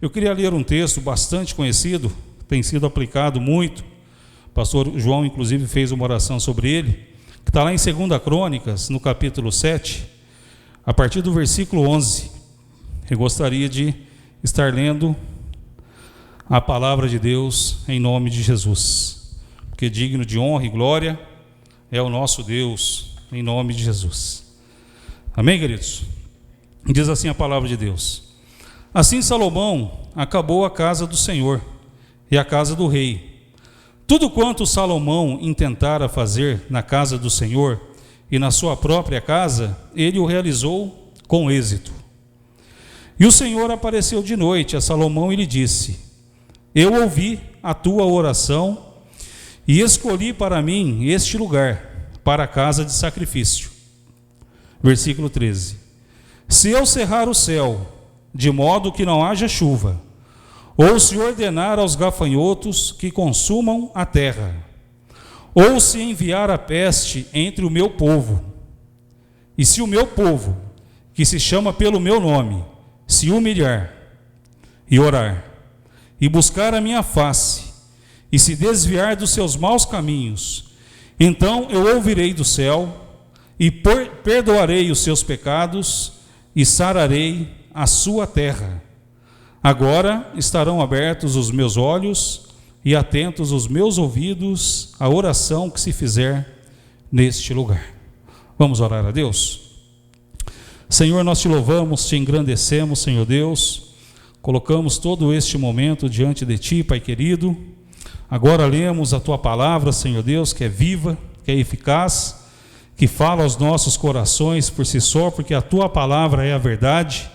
Eu queria ler um texto bastante conhecido, tem sido aplicado muito, o pastor João inclusive fez uma oração sobre ele, que está lá em 2 Crônicas, no capítulo 7, a partir do versículo 11. Eu gostaria de estar lendo a palavra de Deus em nome de Jesus, porque digno de honra e glória é o nosso Deus, em nome de Jesus. Amém, queridos? Diz assim a palavra de Deus: assim Salomão acabou a casa do Senhor e a casa do rei. Tudo quanto Salomão intentara fazer na casa do Senhor e na sua própria casa, ele o realizou com êxito. E o Senhor apareceu de noite a Salomão e lhe disse: eu ouvi a tua oração e escolhi para mim este lugar, para a casa de sacrifício. Versículo 13: se eu cerrar o céu, de modo que não haja chuva, ou se ordenar aos gafanhotos que consumam a terra, ou se enviar a peste entre o meu povo, e se o meu povo, que se chama pelo meu nome, se humilhar e orar, e buscar a minha face, e se desviar dos seus maus caminhos, então eu ouvirei do céu, e perdoarei os seus pecados, e sararei a sua terra. Agora estarão abertos os meus olhos e atentos os meus ouvidos à oração que se fizer neste lugar. Vamos orar a Deus? Senhor, nós te louvamos, te engrandecemos, Senhor Deus, colocamos todo este momento diante de ti, Pai querido. Agora lemos a tua palavra, Senhor Deus, que é viva, que é eficaz, que fala aos nossos corações por si só, porque a tua palavra é a verdade.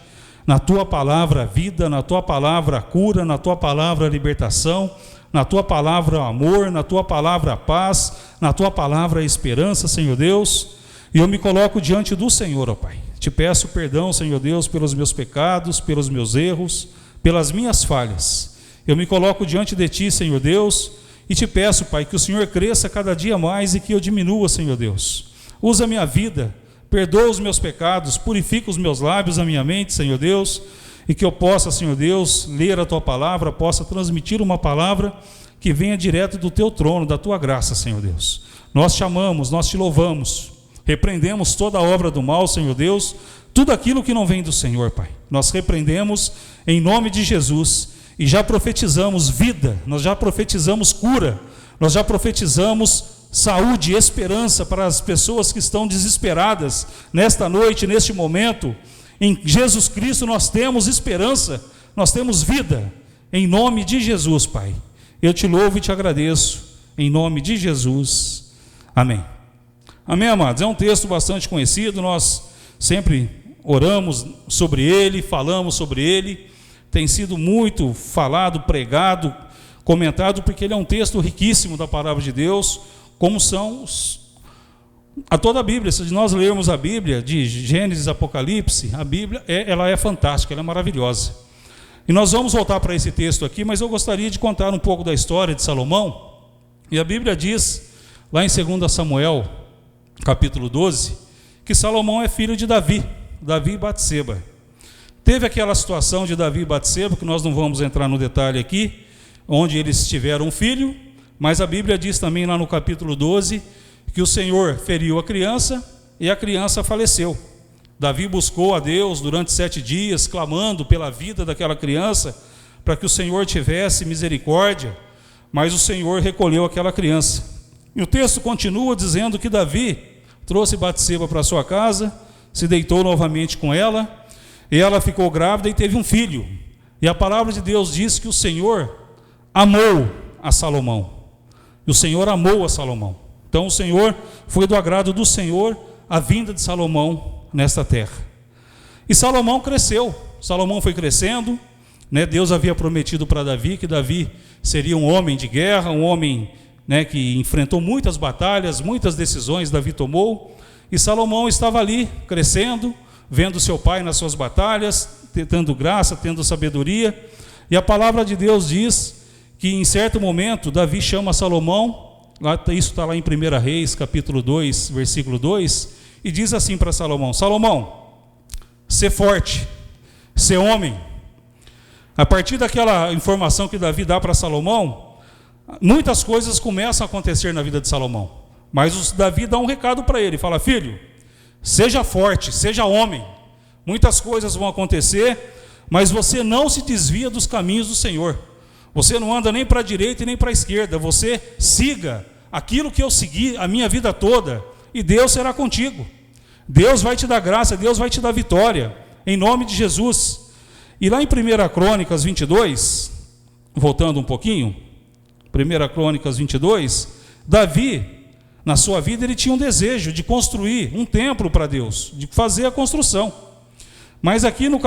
Na tua palavra a vida, na tua palavra a cura, na tua palavra a libertação, na tua palavra o amor, na tua palavra a paz, na tua palavra a esperança, Senhor Deus. E eu me coloco diante do Senhor, ó Pai. Te peço perdão, Senhor Deus, pelos meus pecados, pelos meus erros, pelas minhas falhas. Eu me coloco diante de ti, Senhor Deus, e te peço, Pai, que o Senhor cresça cada dia mais e que eu diminua, Senhor Deus. Usa a minha vida, perdoa os meus pecados, purifica os meus lábios, a minha mente, Senhor Deus, e que eu possa, Senhor Deus, ler a tua palavra, possa transmitir uma palavra que venha direto do teu trono, da tua graça, Senhor Deus. Nós te amamos, nós te louvamos, repreendemos toda a obra do mal, Senhor Deus, tudo aquilo que não vem do Senhor, Pai. Nós repreendemos em nome de Jesus e já profetizamos vida, nós já profetizamos cura, nós já profetizamos saúde e esperança para as pessoas que estão desesperadas nesta noite, neste momento. Em Jesus Cristo nós temos esperança, nós temos vida, em nome de Jesus, Pai. Eu te louvo e te agradeço, em nome de Jesus. Amém. Amém, amados? É um texto bastante conhecido, nós sempre oramos sobre ele, falamos sobre ele, tem sido muito falado, pregado, comentado, porque ele é um texto riquíssimo da palavra de Deus, como são a toda a Bíblia. Se nós lermos a Bíblia, de Gênesis, Apocalipse, a Bíblia ela é fantástica, ela é maravilhosa. E nós vamos voltar para esse texto aqui, mas eu gostaria de contar um pouco da história de Salomão. E a Bíblia diz, lá em 2 Samuel, capítulo 12, que Salomão é filho de Davi e Batseba. Teve aquela situação de Davi e Batseba, que nós não vamos entrar no detalhe aqui, onde eles tiveram um filho, mas a Bíblia diz também lá no capítulo 12, que o Senhor feriu a criança e a criança faleceu. Davi buscou a Deus durante 7 dias, clamando pela vida daquela criança, para que o Senhor tivesse misericórdia, mas o Senhor recolheu aquela criança. E o texto continua dizendo que Davi trouxe Batseba para sua casa, se deitou novamente com ela, e ela ficou grávida e teve um filho. E a palavra de Deus diz que o Senhor amou a Salomão. E o Senhor amou a Salomão. Então o Senhor, foi do agrado do Senhor a vinda de Salomão nesta terra. E Salomão cresceu, Salomão foi crescendo, né? Deus havia prometido para Davi que Davi seria um homem de guerra, um homem, né, que enfrentou muitas batalhas, muitas decisões Davi tomou, e Salomão estava ali crescendo, vendo seu pai nas suas batalhas, tendo graça, tendo sabedoria, e a palavra de Deus diz que em certo momento Davi chama Salomão, isso está lá em 1 Reis, capítulo 2, versículo 2, e diz assim para Salomão: Salomão, sê forte, sê homem, A partir daquela informação que Davi dá para Salomão, muitas coisas começam a acontecer na vida de Salomão. Mas Davi dá um recado para ele, fala: filho, seja forte, seja homem. Muitas coisas vão acontecer, mas você não se desvia dos caminhos do Senhor. Você não anda nem para a direita e nem para a esquerda. Você siga aquilo que eu segui a minha vida toda, e Deus será contigo. Deus vai te dar graça, Deus vai te dar vitória, em nome de Jesus. E lá em 1 Crônicas 22, voltando um pouquinho, 1 Crônicas 22, Davi, na sua vida, ele tinha um desejo de construir um templo para Deus, de fazer a construção. Mas aqui no 1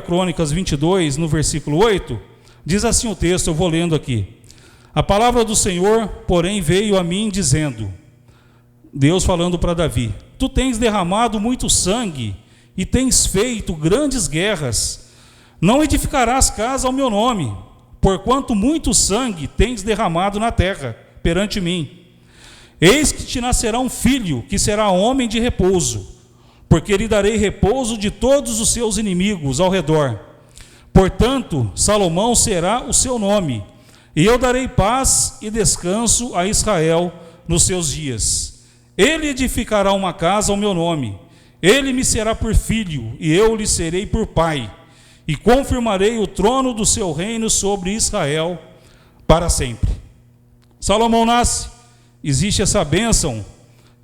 Crônicas 22, no versículo 8, diz assim o texto, eu vou lendo aqui: a palavra do Senhor, porém, veio a mim dizendo, Deus falando para Davi: tu tens derramado muito sangue e tens feito grandes guerras. Não edificarás casa ao meu nome, porquanto muito sangue tens derramado na terra perante mim. Eis que te nascerá um filho, que será homem de repouso, porque lhe darei repouso de todos os seus inimigos ao redor. Portanto, Salomão será o seu nome, e eu darei paz e descanso a Israel nos seus dias. Ele edificará uma casa ao meu nome, ele me será por filho, e eu lhe serei por pai, e confirmarei o trono do seu reino sobre Israel para sempre. Salomão nasce, existe essa bênção.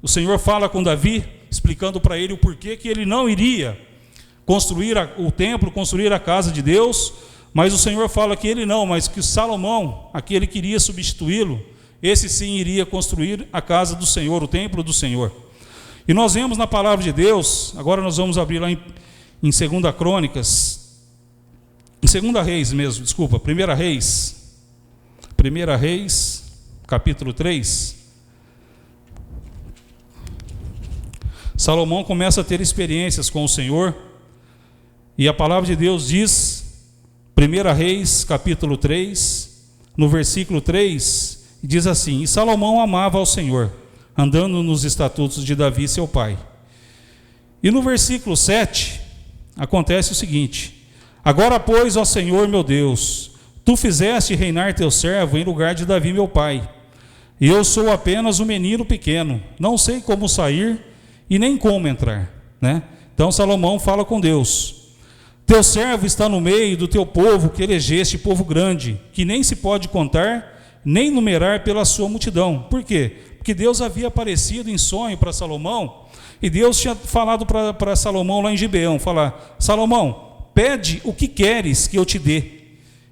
O Senhor fala com Davi, explicando para ele o porquê que ele não iria construir o templo, construir a casa de Deus, mas o Senhor fala que ele não, mas que Salomão, aquele que iria substituí-lo, esse sim iria construir a casa do Senhor, o templo do Senhor. E nós vemos na palavra de Deus, agora nós vamos abrir lá em 2 Crônicas, em 2 Reis mesmo, desculpa, 1 Reis, capítulo 3. Salomão começa a ter experiências com o Senhor, e a palavra de Deus diz, 1 Reis, capítulo 3, no versículo 3, diz assim: e Salomão amava ao Senhor, andando nos estatutos de Davi, seu pai. E no versículo 7, acontece o seguinte: agora, pois, ó Senhor meu Deus, tu fizeste reinar teu servo em lugar de Davi, meu pai. E eu sou apenas um menino pequeno, não sei como sair e nem como entrar. Então Salomão fala com Deus: teu servo está no meio do teu povo que elegeste, povo grande, que nem se pode contar, nem numerar pela sua multidão. Por quê? Porque Deus havia aparecido em sonho para Salomão, e Deus tinha falado para Salomão lá em Gibeão, falar: Salomão, pede o que queres que eu te dê.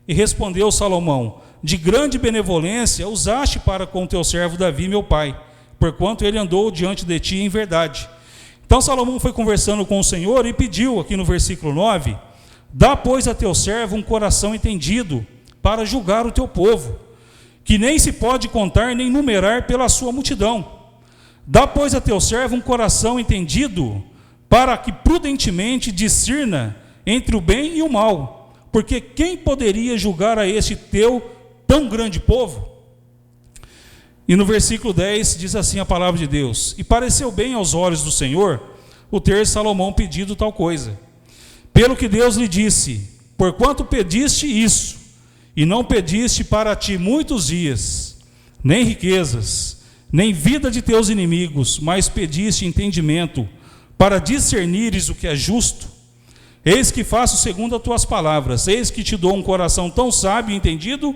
E respondeu Salomão: de grande benevolência usaste para com teu servo Davi, meu pai, porquanto ele andou diante de ti em verdade. Então Salomão foi conversando com o Senhor e pediu, aqui no versículo 9: dá, pois, a teu servo um coração entendido para julgar o teu povo, que nem se pode contar nem numerar pela sua multidão. Dá, pois, a teu servo um coração entendido para que prudentemente discirna entre o bem e o mal, porque quem poderia julgar a este teu tão grande povo? E no versículo 10 diz assim a palavra de Deus: e pareceu bem aos olhos do Senhor o ter Salomão pedido tal coisa, pelo que Deus lhe disse: porquanto pediste isso, e não pediste para ti muitos dias, nem riquezas, nem vida de teus inimigos, mas pediste entendimento, para discernires o que é justo, eis que faço segundo as tuas palavras, eis que te dou um coração tão sábio e entendido,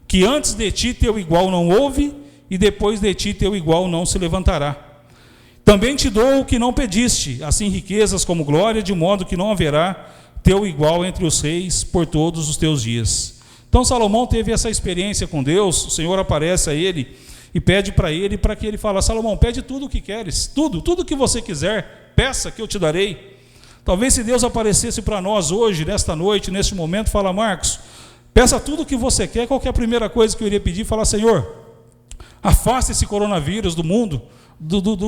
que antes de ti teu igual não houve, e depois de ti teu igual não se levantará. Também te dou o que não pediste, assim riquezas como glória, de modo que não haverá teu igual entre os reis por todos os teus dias. Então Salomão teve essa experiência com Deus. O Senhor aparece a ele e pede para ele, para que ele fale: Salomão, pede tudo o que queres, tudo que você quiser, peça que eu te darei. Talvez se Deus aparecesse para nós hoje, nesta noite, neste momento, fala: Marcos, peça tudo o que você quer. Qual que é a primeira coisa que eu iria pedir? Falar: Senhor, afasta esse coronavírus do mundo,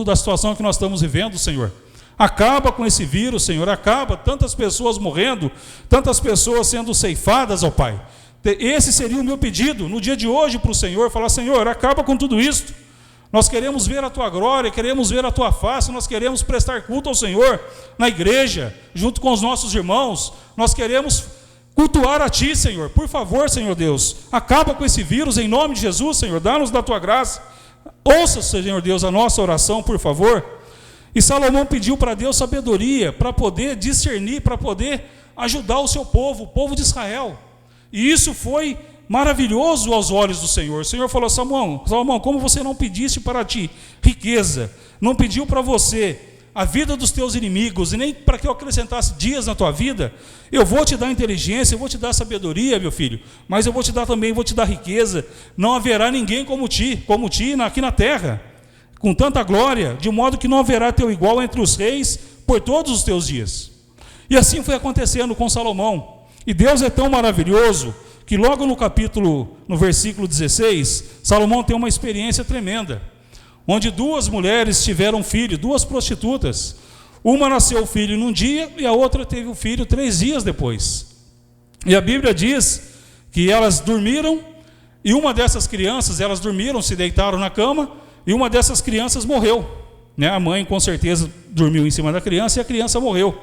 da situação que nós estamos vivendo, Senhor. Acaba com esse vírus, Senhor, acaba, tantas pessoas morrendo, tantas pessoas sendo ceifadas, ó Pai. Esse seria o meu pedido no dia de hoje para o Senhor, falar: Senhor, acaba com tudo isso. Nós queremos ver a Tua glória, queremos ver a Tua face, nós queremos prestar culto ao Senhor na igreja, junto com os nossos irmãos. Nós queremos cultuar a Ti, Senhor. Por favor, Senhor Deus, acaba com esse vírus em nome de Jesus, Senhor. Dá-nos da Tua graça. Ouça, Senhor Deus, a nossa oração, por favor. E Salomão pediu para Deus sabedoria para poder discernir, para poder ajudar o seu povo, o povo de Israel. E isso foi maravilhoso aos olhos do Senhor. O Senhor falou: Salomão, como você não pediste para ti riqueza, não pediu para você a vida dos teus inimigos, e nem para que eu acrescentasse dias na tua vida, eu vou te dar inteligência, eu vou te dar sabedoria, meu filho, mas eu vou te dar também, vou te dar riqueza. Não haverá ninguém como ti aqui na terra, com tanta glória, de modo que não haverá teu igual entre os reis por todos os teus dias. E assim foi acontecendo com Salomão. E Deus é tão maravilhoso que logo no versículo 16, Salomão tem uma experiência tremenda, onde duas mulheres tiveram filho, duas prostitutas. Uma nasceu o filho num dia e a outra teve o filho 3 dias depois. E a Bíblia diz que elas dormiram, e uma dessas crianças, elas dormiram, se deitaram na cama, e uma dessas crianças morreu. A mãe com certeza dormiu em cima da criança e a criança morreu.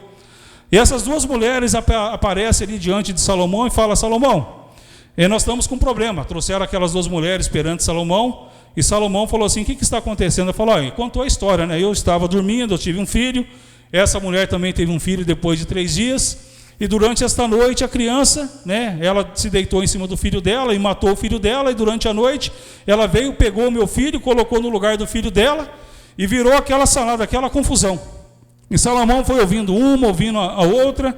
E essas duas mulheres aparecem ali diante de Salomão e falam: Salomão, nós estamos com um problema. Trouxeram aquelas duas mulheres perante Salomão, e Salomão falou assim: o que está acontecendo? Ele falou: contou a história, eu estava dormindo, eu tive um filho, essa mulher também teve um filho depois de 3 dias, e durante esta noite a criança, ela se deitou em cima do filho dela e matou o filho dela, e durante a noite ela veio, pegou o meu filho, colocou no lugar do filho dela, e virou aquela salada, aquela confusão. E Salomão foi ouvindo uma, ouvindo a outra,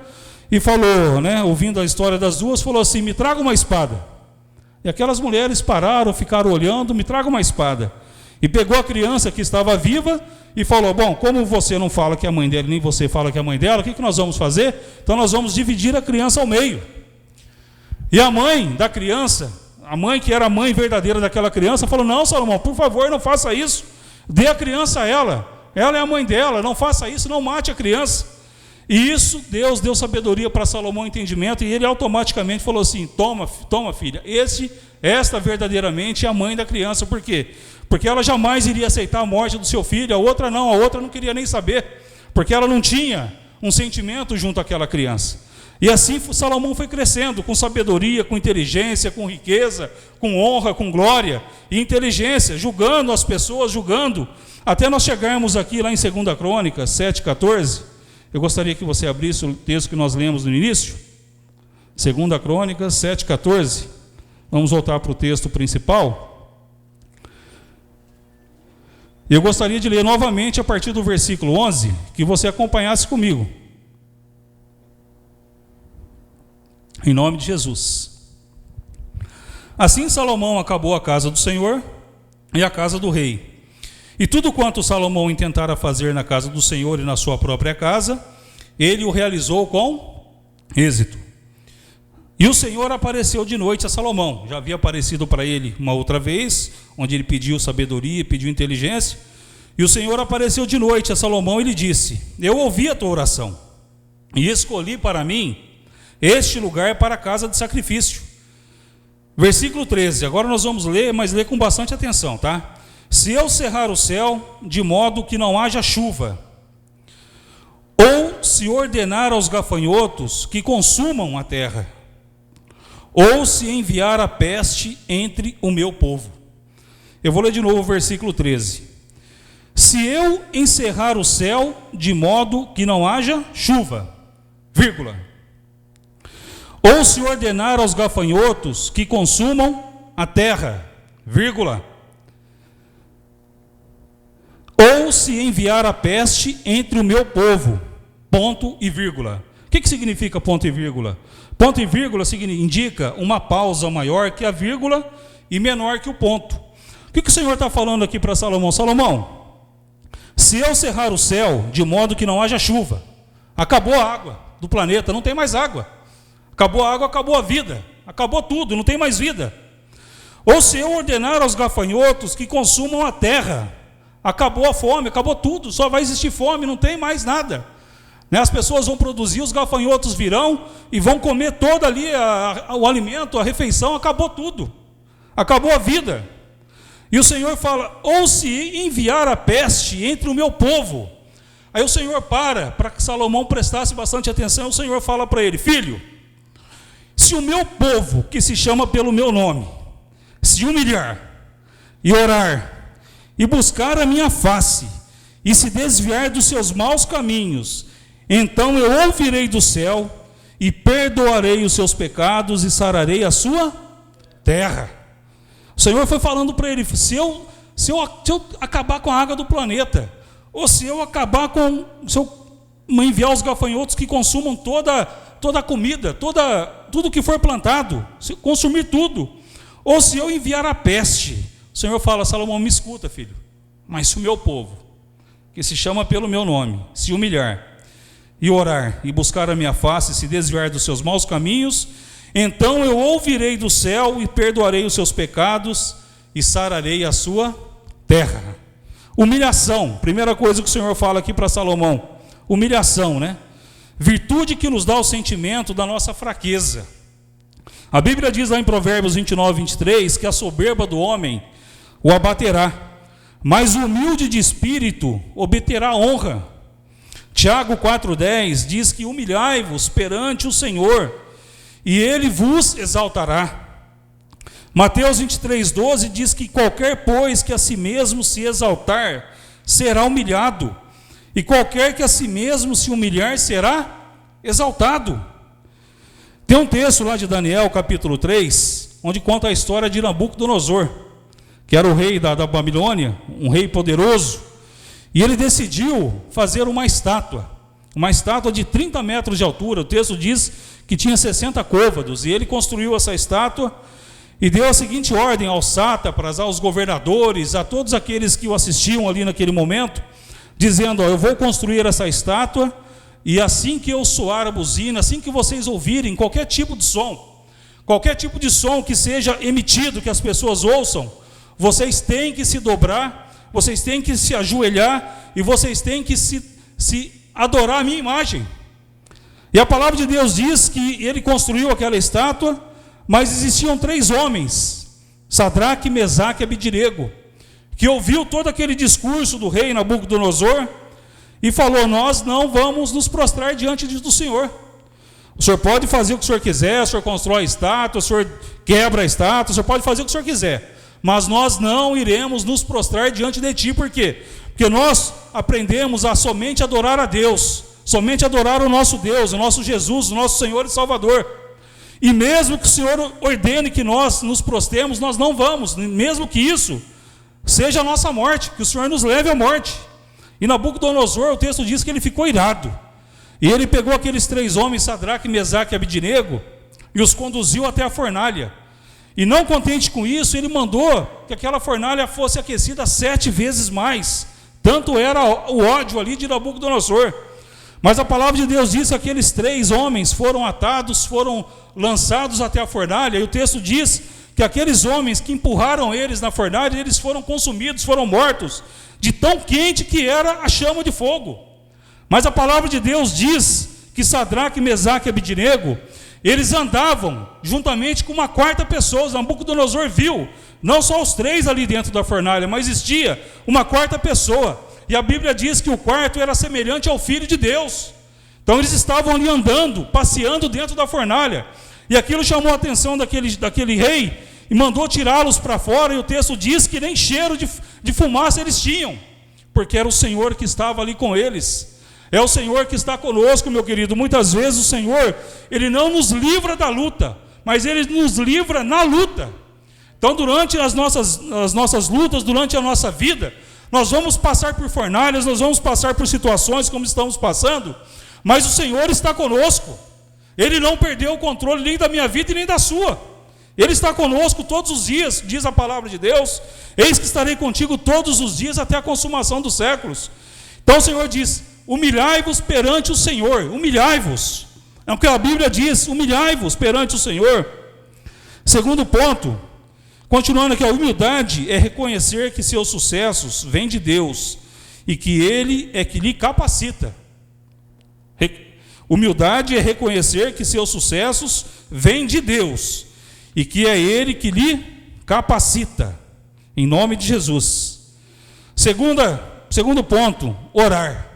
e falou, ouvindo a história das duas, falou assim: me traga uma espada. E aquelas mulheres pararam, ficaram olhando: me traga uma espada. E pegou a criança que estava viva e falou: bom, como você não fala que é a mãe dela, nem você fala que é a mãe dela, o que nós vamos fazer? Então nós vamos dividir a criança ao meio. E a mãe da criança, a mãe que era a mãe verdadeira daquela criança, falou: não, Salomão, por favor, não faça isso. Dê a criança a ela. Ela é a mãe dela, não faça isso, não mate a criança. E isso, Deus deu sabedoria para Salomão, entendimento, e ele automaticamente falou assim: toma filha, esta verdadeiramente é a mãe da criança. Por quê? Porque ela jamais iria aceitar a morte do seu filho. A outra não queria nem saber, porque ela não tinha um sentimento junto àquela criança. E assim Salomão foi crescendo, com sabedoria, com inteligência, com riqueza, com honra, com glória e inteligência, julgando as pessoas, até nós chegarmos aqui lá em 2 Crônicas 7,14. Eu gostaria que você abrisse o texto que nós lemos no início. 2 Crônicas 7,14. Vamos voltar para o texto principal. Eu gostaria de ler novamente a partir do versículo 11, que você acompanhasse comigo. Em nome de Jesus. Assim Salomão acabou a casa do Senhor e a casa do rei. E tudo quanto Salomão intentara fazer na casa do Senhor e na sua própria casa, ele o realizou com êxito. E o Senhor apareceu de noite a Salomão. Já havia aparecido para ele uma outra vez, onde ele pediu sabedoria, pediu inteligência. E o Senhor apareceu de noite a Salomão e lhe disse: eu ouvi a tua oração e escolhi para mim este lugar para a casa de sacrifício. Versículo 13. Agora nós vamos ler, mas ler com bastante atenção, tá? Se eu cerrar o céu de modo que não haja chuva, ou se ordenar aos gafanhotos que consumam a terra, ou se enviar a peste entre o meu povo. Eu vou ler de novo o versículo 13. Se eu encerrar o céu de modo que não haja chuva, vírgula, ou se ordenar aos gafanhotos que consumam a terra, vírgula, ou se enviar a peste entre o meu povo, ponto e vírgula. O que significa ponto e vírgula? Ponto e vírgula indica uma pausa maior que a vírgula e menor que o ponto. O que o Senhor está falando aqui para Salomão? Salomão, se eu cerrar o céu de modo que não haja chuva, acabou a água do planeta, não tem mais água. Acabou a água, acabou a vida, acabou tudo, não tem mais vida. Ou se eu ordenar aos gafanhotos que consumam a terra, acabou a fome, acabou tudo, só vai existir fome, não tem mais nada. As pessoas vão produzir, os gafanhotos virão e vão comer todo ali o alimento, a refeição, acabou tudo, acabou a vida. E o Senhor fala: ou se enviar a peste entre o meu povo. Aí o Senhor para que Salomão prestasse bastante atenção. O Senhor fala para ele: filho, Se o meu povo, que se chama pelo meu nome, se humilhar e orar e buscar a minha face e se desviar dos seus maus caminhos, então eu ouvirei do céu e perdoarei os seus pecados e sararei a sua terra. O Senhor foi falando para ele: se eu acabar com a água do planeta, ou se eu acabar com, se eu enviar os gafanhotos que consumam toda a comida, tudo que for plantado, se consumir tudo, ou se eu enviar a peste, o Senhor fala: Salomão, me escuta, filho, mas se o meu povo, que se chama pelo meu nome, se humilhar e orar e buscar a minha face e se desviar dos seus maus caminhos, então eu ouvirei do céu e perdoarei os seus pecados e sararei a sua terra. Humilhação, primeira coisa que o Senhor fala aqui para Salomão, humilhação, né? Virtude que nos dá o sentimento da nossa fraqueza. A Bíblia diz lá em Provérbios 29, 23, que a soberba do homem o abaterá, mas o humilde de espírito obterá honra. Tiago 4,10 diz que humilhai-vos perante o Senhor, e Ele vos exaltará. Mateus 23,12 diz que qualquer, pois, que a si mesmo se exaltar, será humilhado, e qualquer que a si mesmo se humilhar, será exaltado. Tem um texto lá de Daniel, capítulo 3, onde conta a história de Nabucodonosor, que era o rei da Babilônia, um rei poderoso, e ele decidiu fazer uma estátua de 30 metros de altura. O texto diz que tinha 60 côvados, e ele construiu essa estátua e deu a seguinte ordem aos sátrapas, aos governadores, a todos aqueles que o assistiam ali naquele momento, dizendo: eu vou construir essa estátua, e assim que eu soar a buzina, assim que vocês ouvirem qualquer tipo de som que seja emitido, que as pessoas ouçam, vocês têm que se dobrar, vocês têm que se ajoelhar, e vocês têm que se adorar a minha imagem. E a palavra de Deus diz que ele construiu aquela estátua, mas existiam 3 homens, Sadraque, Mesaque e Abidnego, que ouviu todo aquele discurso do rei Nabucodonosor e falou: nós não vamos nos prostrar diante do Senhor. O Senhor pode fazer o que o Senhor quiser, o Senhor constrói a estátua, o Senhor quebra a estátua, o Senhor pode fazer o que o Senhor quiser, mas nós não iremos nos prostrar diante de ti. Por quê? Porque nós aprendemos a somente adorar a Deus, somente adorar o nosso Deus, o nosso Jesus, o nosso Senhor e Salvador. E mesmo que o Senhor ordene que nós nos prostemos, nós não vamos, mesmo que isso seja a nossa morte, que o Senhor nos leve à morte. E Nabucodonosor, o texto diz que ele ficou irado, e ele pegou aqueles 3 homens, Sadraque, Mesaque e Abidnego, e os conduziu até a fornalha. E não contente com isso, ele mandou que aquela fornalha fosse aquecida 7 vezes mais. Tanto era o ódio ali de Nabucodonosor. Mas a palavra de Deus diz que aqueles 3 homens foram atados, foram lançados até a fornalha. E o texto diz que aqueles homens que empurraram eles na fornalha, eles foram consumidos, foram mortos, de tão quente que era a chama de fogo. Mas a palavra de Deus diz que Sadraque, Mesaque e Abidnego, eles andavam juntamente com uma 4ª pessoa. Nabucodonosor viu, não só os 3 ali dentro da fornalha, mas existia uma 4ª pessoa. E a Bíblia diz que o 4º era semelhante ao Filho de Deus. Então eles estavam ali andando, passeando dentro da fornalha. E aquilo chamou a atenção daquele rei e mandou tirá-los para fora. E o texto diz que nem cheiro de fumaça eles tinham, porque era o Senhor que estava ali com eles. É o Senhor que está conosco, meu querido. Muitas vezes o Senhor, Ele não nos livra da luta, mas Ele nos livra na luta. Então, durante as nossas lutas, durante a nossa vida, nós vamos passar por fornalhas, nós vamos passar por situações como estamos passando, mas o Senhor está conosco. Ele não perdeu o controle nem da minha vida e nem da sua. Ele está conosco todos os dias, diz a palavra de Deus: eis que estarei contigo todos os dias até a consumação dos séculos. Então o Senhor diz: humilhai-vos perante o Senhor. Humilhai-vos, é o que a Bíblia diz: humilhai-vos perante o Senhor. Segundo ponto, continuando aqui, a humildade é reconhecer que seus sucessos vêm de Deus e que Ele é que lhe capacita. Humildade é reconhecer que seus sucessos vêm de Deus e que é Ele que lhe capacita, em nome de Jesus. Segundo ponto, orar.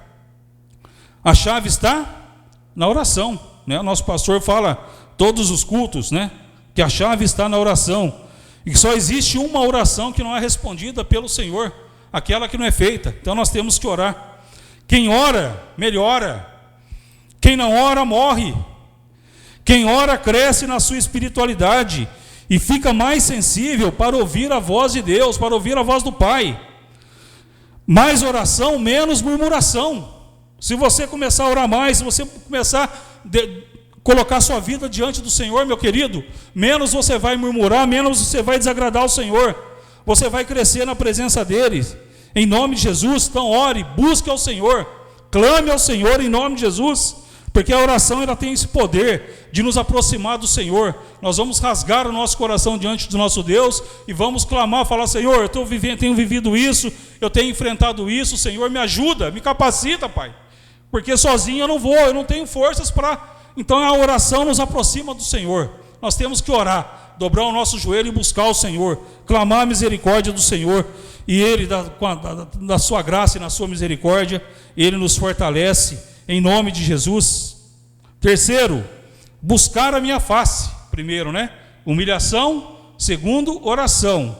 A chave está na oração, né? O nosso pastor fala todos os cultos, né? Que a chave está na oração, e que só existe uma oração que não é respondida pelo Senhor, aquela que não é feita. Então nós temos que orar. Quem ora, melhora. Quem não ora, morre. Quem ora, cresce na sua espiritualidade e fica mais sensível para ouvir a voz de Deus, para ouvir a voz do Pai. Mais oração, menos murmuração. Se você começar a orar mais, se você começar a colocar sua vida diante do Senhor, meu querido, menos você vai murmurar, menos você vai desagradar o Senhor. Você vai crescer na presença dele. Em nome de Jesus, então ore, busque ao Senhor, clame ao Senhor em nome de Jesus, porque a oração ela tem esse poder de nos aproximar do Senhor. Nós vamos rasgar o nosso coração diante do nosso Deus e vamos clamar, falar: Senhor, eu tenho vivido isso, eu tenho enfrentado isso, Senhor, me ajuda, me capacita, Pai, porque sozinho eu não vou, eu não tenho forças para... Então a oração nos aproxima do Senhor. Nós temos que orar, dobrar o nosso joelho e buscar o Senhor, clamar a misericórdia do Senhor, e Ele, da sua graça e na sua misericórdia, Ele nos fortalece, em nome de Jesus. Terceiro, buscar a minha face. Primeiro, né? Humilhação. Segundo, oração.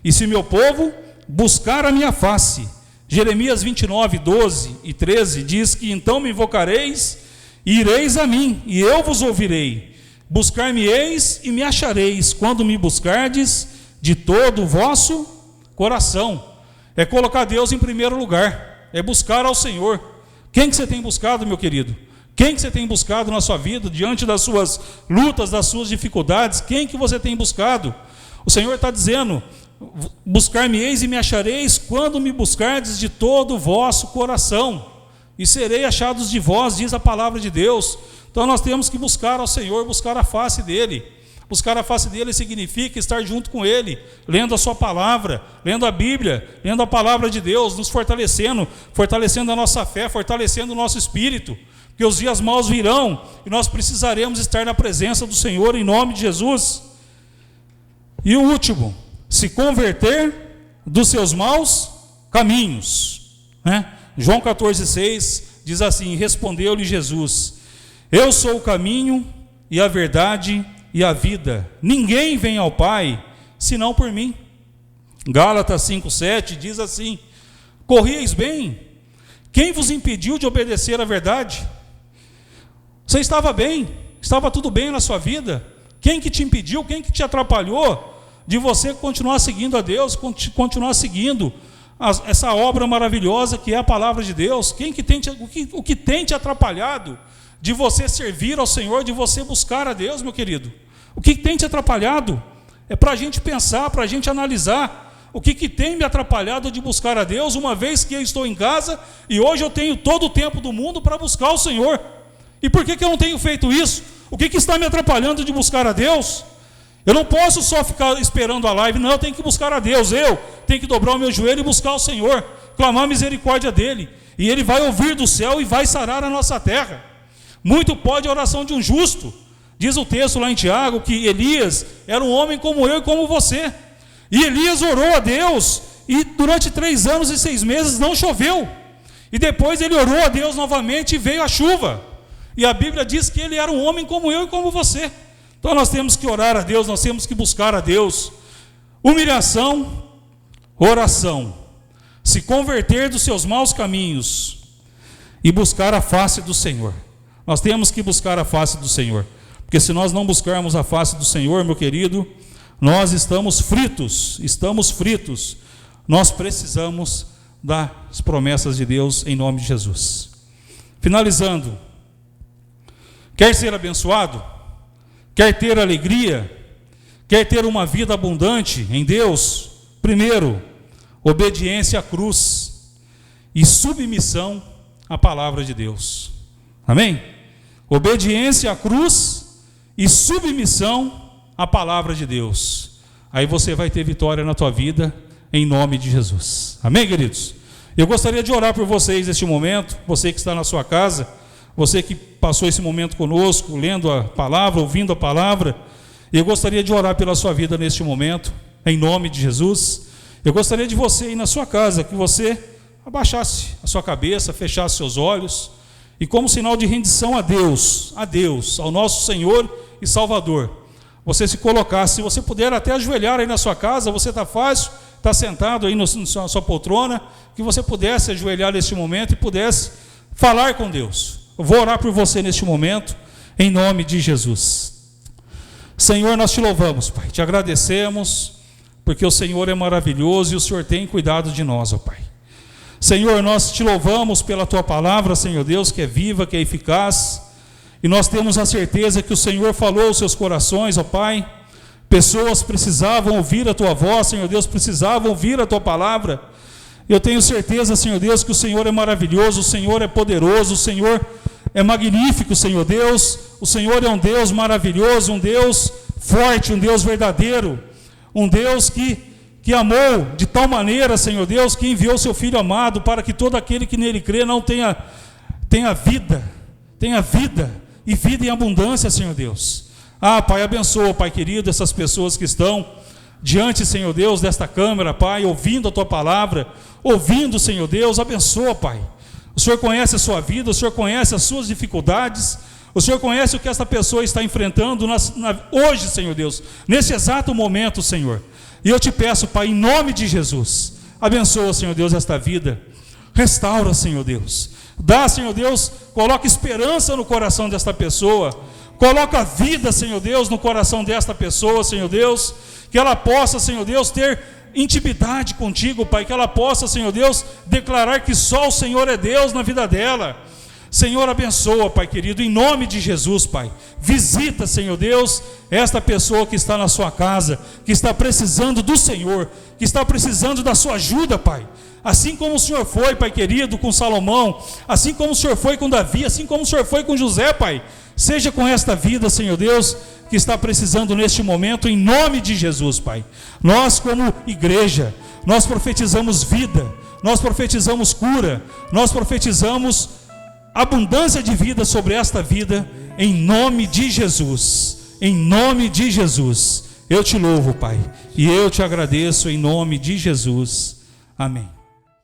E se meu povo buscar a minha face. Jeremias 29, 12 e 13 diz que então me invocareis e ireis a mim, e eu vos ouvirei. Buscar-me-eis e me achareis, quando me buscardes de todo o vosso coração. É colocar Deus em primeiro lugar, é buscar ao Senhor. Quem que você tem buscado, meu querido? Quem que você tem buscado na sua vida, diante das suas lutas, das suas dificuldades? Quem que você tem buscado? O Senhor está dizendo: buscar-me-eis e me achareis, quando me buscardes de todo o vosso coração, e serei achados de vós, diz a palavra de Deus. Então nós temos que buscar ao Senhor, buscar a face dEle. Buscar a face dEle significa estar junto com Ele, lendo a sua palavra, lendo a Bíblia, lendo a palavra de Deus, nos fortalecendo, fortalecendo a nossa fé, fortalecendo o nosso espírito, porque os dias maus virão, e nós precisaremos estar na presença do Senhor, em nome de Jesus. E o último, se converter dos seus maus caminhos, né? João 14,6 diz assim: respondeu-lhe Jesus: eu sou o caminho e a verdade e a vida, ninguém vem ao Pai senão por mim. Gálatas 5,7 diz assim: corrieis bem, quem vos impediu de obedecer à verdade? Você estava bem, estava tudo bem na sua vida. Quem que te impediu, quem que te atrapalhou de você continuar seguindo a Deus, continuar seguindo essa obra maravilhosa que é a palavra de Deus? O que tem te atrapalhado de você servir ao Senhor, de você buscar a Deus, meu querido? O que tem te atrapalhado? É para a gente pensar, para a gente analisar. O que tem me atrapalhado de buscar a Deus, uma vez que eu estou em casa e hoje eu tenho todo o tempo do mundo para buscar o Senhor? E por que eu não tenho feito isso? O que está me atrapalhando de buscar a Deus? Eu não posso só ficar esperando a live, não, eu tenho que buscar a Deus. Eu tenho que dobrar o meu joelho e buscar o Senhor, clamar a misericórdia dEle, e Ele vai ouvir do céu e vai sarar a nossa terra. Muito pode a oração de um justo. Diz o texto lá em Tiago que Elias era um homem como eu e como você. E Elias orou a Deus, e durante 3 anos e 6 meses não choveu. E depois ele orou a Deus novamente e veio a chuva. E a Bíblia diz que ele era um homem como eu e como você. Então nós temos que orar a Deus, nós temos que buscar a Deus. Humilhação, oração, se converter dos seus maus caminhos e buscar a face do Senhor. Nós temos que buscar a face do Senhor, porque se nós não buscarmos a face do Senhor, meu querido, nós estamos fritos. Nós precisamos das promessas de Deus em nome de Jesus. Finalizando, quer ser abençoado? Quer ter alegria? Quer ter uma vida abundante em Deus? Primeiro, obediência à cruz e submissão à palavra de Deus. Amém? Obediência à cruz e submissão à palavra de Deus. Aí você vai ter vitória na tua vida, em nome de Jesus. Amém, queridos? Eu gostaria de orar por vocês neste momento, você que está na sua casa, você que passou esse momento conosco, lendo a palavra, ouvindo a palavra. Eu gostaria de orar pela sua vida neste momento, em nome de Jesus. Eu gostaria de você aí na sua casa, que você abaixasse a sua cabeça, fechasse seus olhos, e como sinal de rendição a Deus, ao nosso Senhor e Salvador, você se colocasse, se você puder até ajoelhar aí na sua casa, você está fácil, está sentado aí na sua poltrona, que você pudesse ajoelhar neste momento e pudesse falar com Deus. Eu vou orar por você neste momento, em nome de Jesus. Senhor, nós te louvamos, Pai, te agradecemos, porque o Senhor é maravilhoso e o Senhor tem cuidado de nós, ó Pai. Senhor, nós te louvamos pela tua palavra, Senhor Deus, que é viva, que é eficaz, e nós temos a certeza que o Senhor falou aos seus corações, ó Pai. Pessoas precisavam ouvir a tua voz, Senhor Deus, precisavam ouvir a tua palavra. Eu tenho certeza, Senhor Deus, que o Senhor é maravilhoso, o Senhor é poderoso, o Senhor é magnífico, Senhor Deus. O Senhor é um Deus maravilhoso, um Deus forte, um Deus verdadeiro, um Deus que amou de tal maneira, Senhor Deus, que enviou seu Filho amado para que todo aquele que nele crê não tenha vida e vida em abundância, Senhor Deus. Pai, abençoa, Pai querido, essas pessoas que estão diante, Senhor Deus, desta câmera, Pai, ouvindo a tua palavra, ouvindo, Senhor Deus, abençoa, Pai. O Senhor conhece a sua vida, o Senhor conhece as suas dificuldades, o Senhor conhece o que esta pessoa está enfrentando hoje, Senhor Deus, nesse exato momento, Senhor. E eu te peço, Pai, em nome de Jesus, abençoa, Senhor Deus, esta vida, restaura, Senhor Deus, dá, Senhor Deus, coloca esperança no coração desta pessoa, coloca vida, Senhor Deus, no coração desta pessoa, Senhor Deus, que ela possa, Senhor Deus, ter intimidade contigo, Pai, que ela possa, Senhor Deus, declarar que só o Senhor é Deus na vida dela. Senhor, abençoa, Pai querido, em nome de Jesus, Pai. Visita, Senhor Deus, esta pessoa que está na sua casa, que está precisando do Senhor, que está precisando da sua ajuda, Pai. Assim como o Senhor foi, Pai querido, com Salomão, assim como o Senhor foi com Davi, assim como o Senhor foi com José, Pai. Seja com esta vida, Senhor Deus, que está precisando neste momento, em nome de Jesus, Pai. Nós, como igreja, nós profetizamos vida, nós profetizamos cura, nós profetizamos abundância de vida sobre esta vida, em nome de Jesus. Em nome de Jesus. Eu te louvo, Pai, e eu te agradeço em nome de Jesus. Amém.